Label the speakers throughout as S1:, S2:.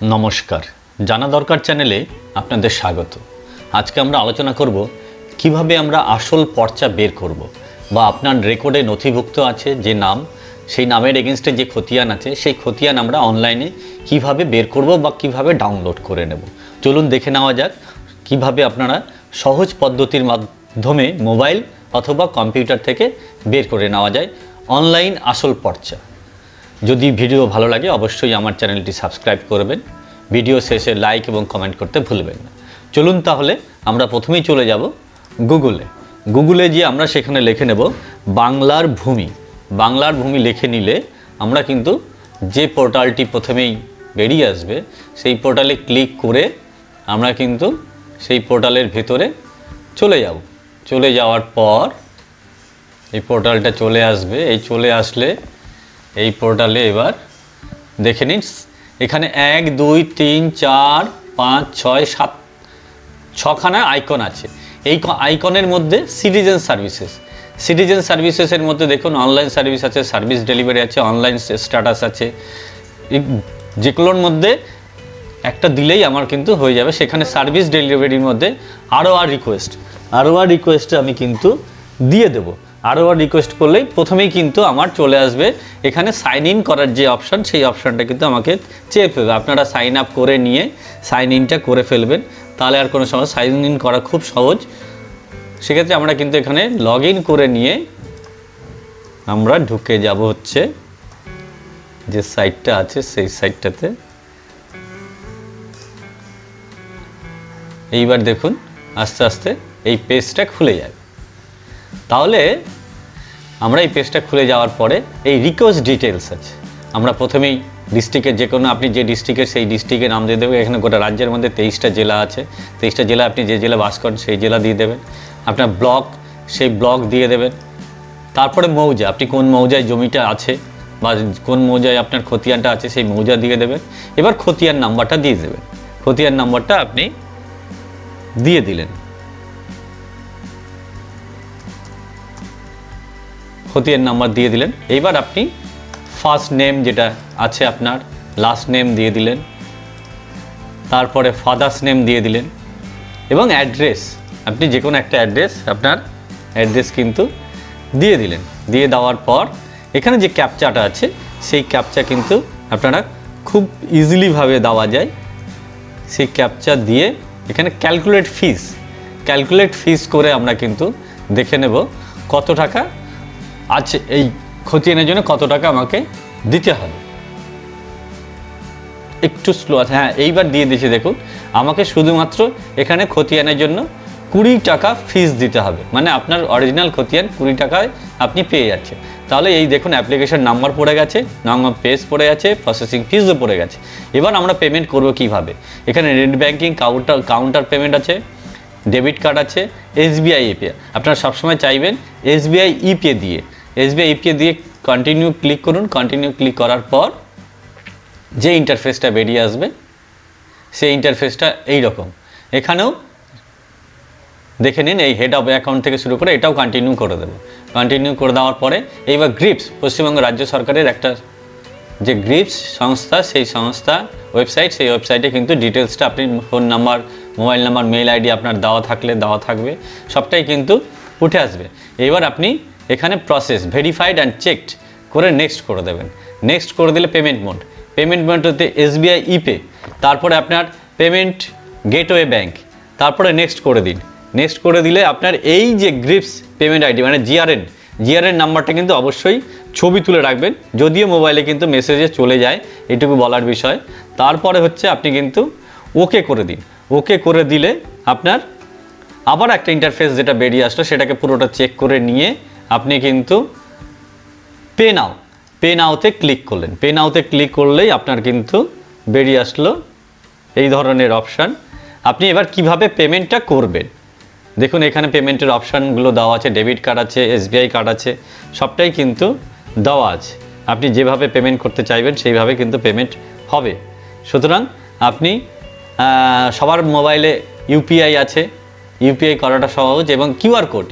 S1: নমস্কার, জানা দরকার চ্যানেলে আপনাদের স্বাগত। আজকে আমরা আলোচনা করব কিভাবে আমরা আসল পর্চা বের করব বা আপনার রেকর্ডে নথিভুক্ত আছে যে নাম, সেই নামের এগেনস্টে যে খতিয়ান আছে সেই খতিয়ান আমরা অনলাইনে কিভাবে বের করব বা কিভাবে ডাউনলোড করে নেব। চলুন দেখে নেওয়া যাক কিভাবে আপনারা সহজ পদ্ধতির মাধ্যমে মোবাইল অথবা কম্পিউটার থেকে বের করে নেওয়া যায় অনলাইন আসল পর্চা। যদি ভিডিও ভালো লাগে অবশ্যই আমার চ্যানেলটি সাবস্ক্রাইব করবেন, ভিডিও শেষে লাইক এবং কমেন্ট করতে ভুলবেন না। চলুন তাহলে আমরা প্রথমেই চলে যাব গুগলে গিয়ে আমরা সেখানে লিখে নেব বাংলার ভূমি। বাংলার ভূমি লিখে নিলে আমরা কিন্তু যে পোর্টালটি প্রথমেই বেরিয়ে আসবে সেই পোর্টালে ক্লিক করে আমরা কিন্তু সেই পোর্টালের ভেতরে চলে যাব। চলে যাওয়ার পর এই পোর্টালটা চলে আসবে। এই চলে আসলে এই পোর্টালে এবার দেখে নিন, এখানে 1 2 3 4 5 6 7 ছখানা আইকন আছে। এই আইকনের মধ্যে সিটিজেন সার্ভিসেসের মধ্যে দেখুন অনলাইন সার্ভিস আছে, সার্ভিস ডেলিভারি আছে, অনলাইন স্ট্যাটাস আছে। যেগুলোর মধ্যে একটা দিলেই আমার কিন্তু হয়ে যাবে। সেখানে সার্ভিস ডেলিভারির মধ্যে আরও রিকোয়েস্টে আমি কিন্তু দিয়ে দেবো। আরও রিকোয়েস্ট করলেই প্রথমেই কিন্তু আমার চলে আসবে এখানে সাইন ইন করার যে অপশান, সেই অপশানটা কিন্তু আমাকে চেয়ে ফেলবে। আপনারা সাইন আপ করে নিয়ে সাইন ইনটা করে ফেলবেন, তাহলে আর কোনো সময় সাইন ইন করা খুব সহজ। সেক্ষেত্রে আমরা কিন্তু এখানে লগ ইন করে নিয়ে আমরা ঢুকে যাব হচ্ছে যে সাইটটা আছে সেই সাইটটাতে। এইবার দেখুন আস্তে আস্তে এই পেজটা খুলে যাবে। তাহলে আমরা এই পেজটা খুলে যাওয়ার পরে এই রিকোয়েস্ট ডিটেলস আছে। আমরা প্রথমেই ডিস্ট্রিক্টের যে কোনো, আপনি যে ডিস্ট্রিক্টের সেই ডিস্ট্রিক্টের নাম দিয়ে দেবেন। এখানে গোটা রাজ্যের মধ্যে 23টা জেলা আছে। 23টা জেলা আপনি যে জেলা বাস করেন সেই জেলা দিয়ে দেবেন। আপনার ব্লক, সেই ব্লক দিয়ে দেবেন। তারপরে মৌজা, আপনি কোন মৌজায় জমিটা আছে বা কোন মৌজায় আপনার খতিয়ানটা আছে সেই মৌজা দিয়ে দেবেন। এবার খতিয়ান নাম্বারটা দিয়ে দেবেন। খতিয়ান নাম্বারটা আপনি দিয়ে দিলেন। খতিয়ান নাম্বার দিয়ে দিলেন। এইবার আপনি ফার্স্ট নেম যেটা আছে আপনার, লাস্ট নেম দিয়ে দিলেন, তারপরে ফাদার্স নেম দিয়ে দিলেন এবং অ্যাড্রেস, আপনি যে কোনো একটা অ্যাড্রেস, আপনার অ্যাড্রেস কিন্তু দিয়ে দিলেন। দিয়ে দেওয়ার পর এখানে যে ক্যাপচাটা আছে সেই ক্যাপচা কিন্তু আপনারা খুব ইজিলিভাবে দেওয়া যায়। সেই ক্যাপচা দিয়ে এখানে ক্যালকুলেট ফিস করে আমরা কিন্তু দেখে নেব কত টাকা আছে, এই খতিয়ানের জন্য কত টাকা আমাকে দিতে হবে। একটু স্লো আছে, হ্যাঁ এইবার দিয়ে দিয়েছি। দেখুন আমাকে শুধুমাত্র এখানে খতিয়ানের জন্য 20 টাকা ফিস দিতে হবে, মানে আপনার অরিজিনাল খতিয়ান 20 টাকায় আপনি পেয়ে যাচ্ছেন। তাহলে এই দেখুন অ্যাপ্লিকেশন নাম্বার পড়ে গেছে, নাম্বার পেজ পড়ে গেছে, প্রসেসিং ফিসও পড়ে গেছে। এবার আমরা পেমেন্ট করব কিভাবে? এখানে নেট ব্যাঙ্কিং, কাউন্টার পেমেন্ট আছে, ডেবিট কার্ড আছে, SBI ইপে। আপনারা সবসময় চাইবেন SBI ইপে দিয়ে কন্টিনিউ ক্লিক করুন। কন্টিনিউ ক্লিক করার পর যে ইন্টারফেসটা বেরিয়ে আসবে সেই ইন্টারফেসটা এইরকম। এখানেও দেখে নিন এই হেড অফ অ্যাকাউন্ট থেকে শুরু করে এটাও কন্টিনিউ করে দেবো। কন্টিনিউ করে দেওয়ার পরে এইবার গ্রিপস, পশ্চিমবঙ্গ রাজ্য সরকারের একটা যে গ্রিপস সংস্থা, সেই সংস্থা ওয়েবসাইট, সেই ওয়েবসাইটে কিন্তু ডিটেলসটা আপনি phone number, mobile number, mail ID আপনার দেওয়া থাকবে, সবটাই কিন্তু উঠে আসবে। এবার আপনি এখানে প্রসেস ভেরিফাইড অ্যান্ড চেকড করে নেক্সট করে দেবেন। নেক্সট করে দিলে পেমেন্ট মোড হতে SBI ইপে, তারপরে আপনার পেমেন্ট গেটওয়ে ব্যাঙ্ক, তারপরে নেক্সট করে দিন। নেক্সট করে দিলে আপনার এই যে গ্রিপস পেমেন্ট আইডি মানে জিআরএন নাম্বারটা কিন্তু অবশ্যই ছবি তুলে রাখবেন, যদিও মোবাইলে কিন্তু মেসেজে চলে যায়, এটুকু বলার বিষয়। তারপরে হচ্ছে আপনি কিন্তু ওকে করে দিন। ওকে করে দিলে আপনার আবার একটা ইন্টারফেস যেটা বেরিয়ে আসলো সেটাকে পুরোটা চেক করে নিয়ে আপনি কিন্তু পে নাওতে ক্লিক করলেন। পে নাওতে ক্লিক করলেই আপনার কিন্তু বেরিয়ে আসলো এই ধরনের অপশান। আপনি এবার কিভাবে পেমেন্টটা করবেন দেখুন, এখানে পেমেন্টের অপশানগুলো দেওয়া আছে, ডেবিট কার্ড আছে, SBI কার্ড আছে, সবটাই কিন্তু দেওয়া আছে। আপনি যেভাবে পেমেন্ট করতে চাইবেন সেইভাবে কিন্তু পেমেন্ট হবে। সুতরাং আপনি সবার মোবাইলে UPI আছে, UPI করাটা সহজ, এবং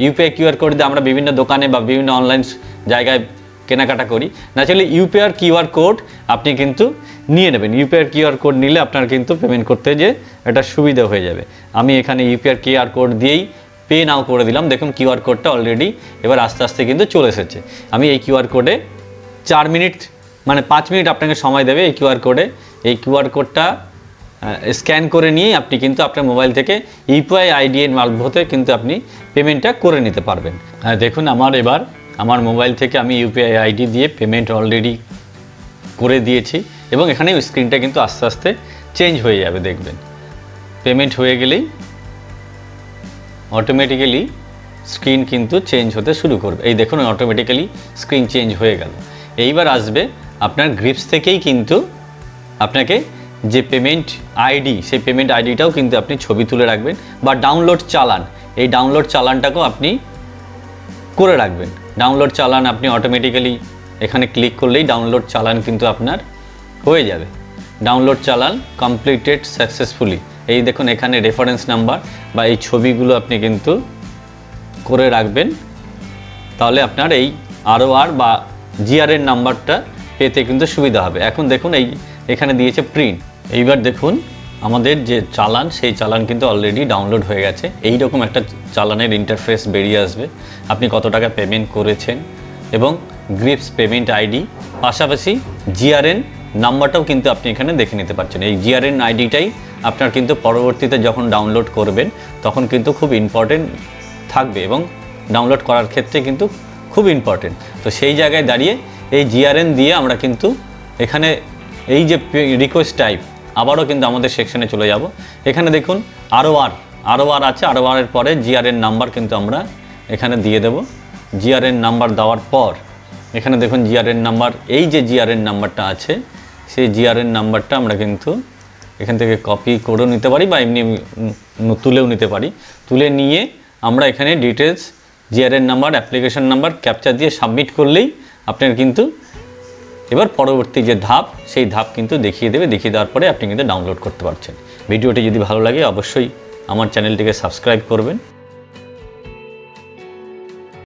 S1: UPI QR কোড দিয়ে আমরা বিভিন্ন দোকানে বা বিভিন্ন অনলাইন জায়গায় কেনাকাটা করি। ন্যাচারালি UPI QR কোড আপনি কিন্তু নিয়ে নেবেন। ইউপিআই কিউআর কোড নিলে আপনার কিন্তু পেমেন্ট করতে যে একটা সুবিধা হয়ে যাবে। আমি এখানে ইউপিআই কিউআর কোড দিয়েই পে নাও করে দিলাম। দেখুন কিউআর কোডটা অলরেডি এবার আস্তে আস্তে কিন্তু চলে এসেছে। আমি এই কিউআর কোডে 4 মিনিট মানে 5 মিনিট আপনাকে সময় দেবে এই কিউআর কোডে। এই কিউআর কোডটা স্ক্যান করে নিয়ে আপনি কিন্তু আপনার মোবাইল থেকে ইউপিআই আইডি এর মারফতে কিন্তু আপনি পেমেন্টটা করে নিতে পারবেন। দেখুন আমার মোবাইল থেকে আমি ইউপিআই আইডি দিয়ে পেমেন্ট অলরেডি করে দিয়েছি এবং এখানে স্ক্রিনটা কিন্তু আস্তে আস্তে চেঞ্জ হয়ে যাবে। দেখবেন পেমেন্ট হয়ে গেলেই অটোমেটিক্যালি স্ক্রিন কিন্তু চেঞ্জ হতে শুরু করবে। এই দেখুন অটোমেটিক্যালি স্ক্রিন চেঞ্জ হয়ে গেল। এইবার আসবে আপনার গ্রিপস থেকেই কিন্তু আপনাকে যে পেমেন্ট আইডি, সেই পেমেন্ট আইডিটাও কিন্তু আপনি ছবি তুলে রাখবেন বা ডাউনলোড চালান, এই ডাউনলোড চালানটাকেও আপনি করে রাখবেন। ডাউনলোড চালান আপনি অটোমেটিক্যালি এখানে ক্লিক করলেই ডাউনলোড চালান কিন্তু আপনার হয়ে যাবে। ডাউনলোড চালান কমপ্লিটেড সাকসেসফুলি। এই দেখুন এখানে রেফারেন্স নাম্বার বা এই ছবিগুলো আপনি কিন্তু করে রাখবেন, তাহলে আপনার এই ROR বা GRN নাম্বারটা পেতে কিন্তু সুবিধা হবে। এখন দেখুন এখানে দিয়েছে প্রিন্ট। এইবার দেখুন আমাদের যে চালান, সেই চালান কিন্তু অলরেডি ডাউনলোড হয়ে গেছে। এই রকম একটা চালানের ইন্টারফেস বেরিয়ে আসবে, আপনি কত টাকা পেমেন্ট করেছেন এবং গ্রিপস পেমেন্ট আইডি, পাশাপাশি GRN নাম্বারটাও কিন্তু আপনি এখানে দেখে নিতে পারছেন। এই GRN আইডিটাই আপনার কিন্তু পরবর্তীতে যখন ডাউনলোড করবেন তখন কিন্তু খুব ইম্পর্টেন্ট থাকবে এবং ডাউনলোড করার ক্ষেত্রে কিন্তু খুব ইম্পর্টেন্ট। তো সেই জায়গায় দাঁড়িয়ে এই GRN দিয়ে আমরা কিন্তু এখানে এই যে রিকোয়েস্ট টাইপ আবারও কিন্তু আমাদের সেকশনে চলে যাব। এখানে দেখুন ROR আছে, ROR এর পরে GRN নাম্বার কিন্তু আমরা এখানে দিয়ে দেব। GRN নাম্বার দেওয়ার পর এখানে দেখুন GRN নাম্বার, এই যে GRN নাম্বারটা আছে সেই GRN নাম্বারটা আমরা কিন্তু এখান থেকে কপি করেও নিতে পারি বা এমনি তুলেও নিতে পারি। তুলে নিয়ে আমরা এখানে details GRN number, application number captcha দিয়ে সাবমিট করলেই আপনার কিন্তু এবার পরবর্তী যে ধাপ, সেই ধাপ কিন্তু দেখিয়ে দেবে। দেখিয়ে দেওয়ার পরে আপনি কিন্তু ডাউনলোড করতে পারছেন। ভিডিওটি যদি ভালো লাগে অবশ্যই আমার চ্যানেলটিকে সাবস্ক্রাইব করবেন।